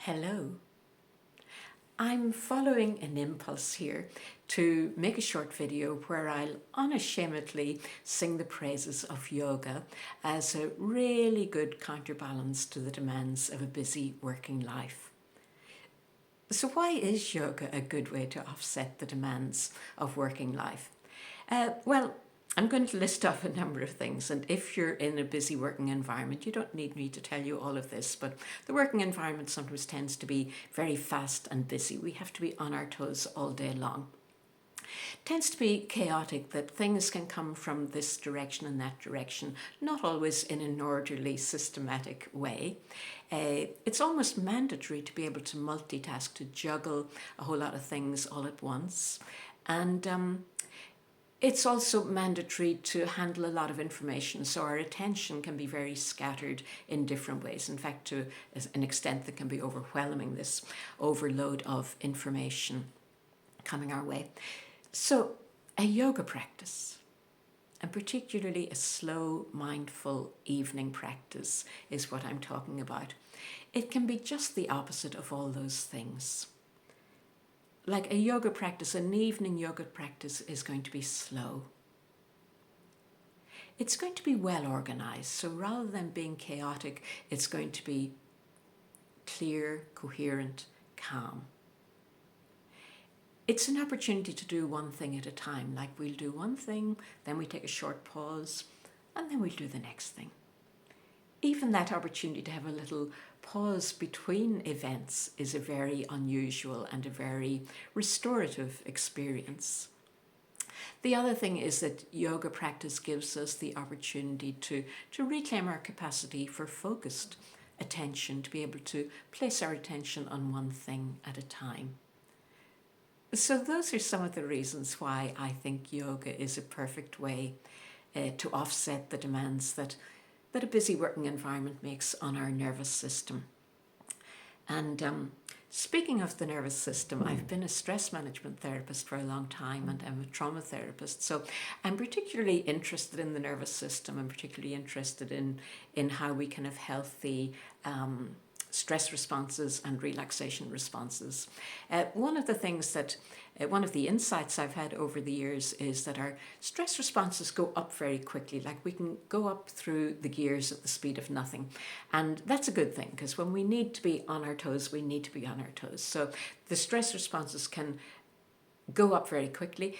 Hello. I'm following an impulse here to make a short video where I'll unashamedly sing the praises of yoga as a really good counterbalance to the demands of a busy working life. So why is yoga a good way to offset the demands of working life? Well, I'm going to list off a number of things, and if you're in a busy working environment, you don't need me to tell you all of this, but the working environment sometimes tends to be very fast and busy. We have to be on our toes all day long. It tends to be chaotic, that things can come from this direction and that direction, not always in an orderly, systematic way. It's almost mandatory to be able to multitask, to juggle a whole lot of things all at once. And it's also mandatory to handle a lot of information, so our attention can be very scattered in different ways. In fact, to an extent that can be overwhelming, this overload of information coming our way. So a yoga practice, and particularly a slow, mindful evening practice, is what I'm talking about. It can be just the opposite of all those things. Like a yoga practice, an evening yoga practice is going to be slow. It's going to be well organized. So rather than being chaotic, it's going to be clear, coherent, calm. It's an opportunity to do one thing at a time. Like we'll do one thing, then we take a short pause, and then we'll do the next thing. Even that opportunity to have a little pause between events is a very unusual and a very restorative experience. The other thing is that yoga practice gives us the opportunity to reclaim our capacity for focused attention, to be able to place our attention on one thing at a time. So those are some of the reasons why I think yoga is a perfect way to offset the demands that a busy working environment makes on our nervous system. And speaking of the nervous system, I've been a stress management therapist for a long time, and I'm a trauma therapist. So I'm particularly interested in the nervous system. I'm particularly interested in how we can have healthy stress responses and relaxation responses. One of the insights I've had over the years is that our stress responses go up very quickly. Like we can go up through the gears at the speed of nothing. And that's a good thing, because when we need to be on our toes, we need to be on our toes. So the stress responses can go up very quickly.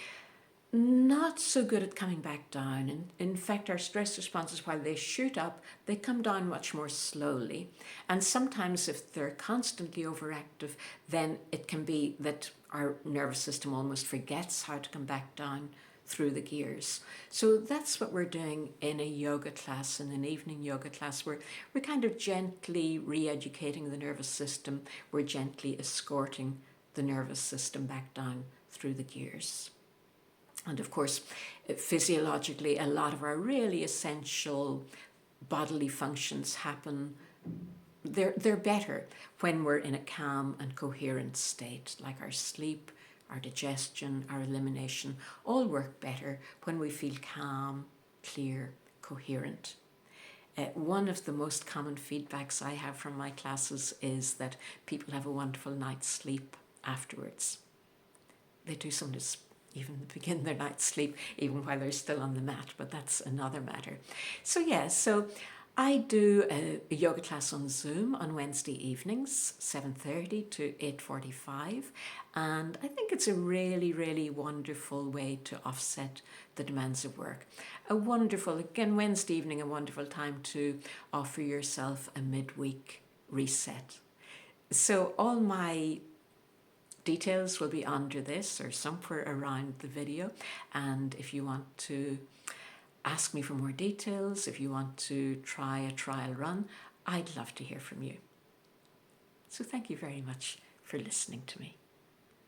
Not so good at coming back down. And in fact, our stress responses, while they shoot up, they come down much more slowly. And sometimes if they're constantly overactive, then it can be that our nervous system almost forgets how to come back down through the gears. So that's what we're doing in a yoga class, in an evening yoga class, where we're kind of gently re-educating the nervous system. We're gently escorting the nervous system back down through the gears. And of course, physiologically, a lot of our really essential bodily functions happen. They're better when we're in a calm and coherent state, like our sleep, our digestion, our elimination, all work better when we feel calm, clear, coherent. One of the most common feedbacks I have from my classes is that people have a wonderful night's sleep afterwards. They do sometimes even begin their night's sleep even while they're still on the mat, but that's another matter. So I do a yoga class on Zoom on Wednesday evenings, 7:30 to 8:45, and I think it's a really, really wonderful way to offset the demands of work. Wednesday evening, a wonderful time to offer yourself a midweek reset. So all my details will be under this or somewhere around the video, and if you want to ask me for more details, if you want to try a trial run, I'd love to hear from you. So thank you very much for listening to me.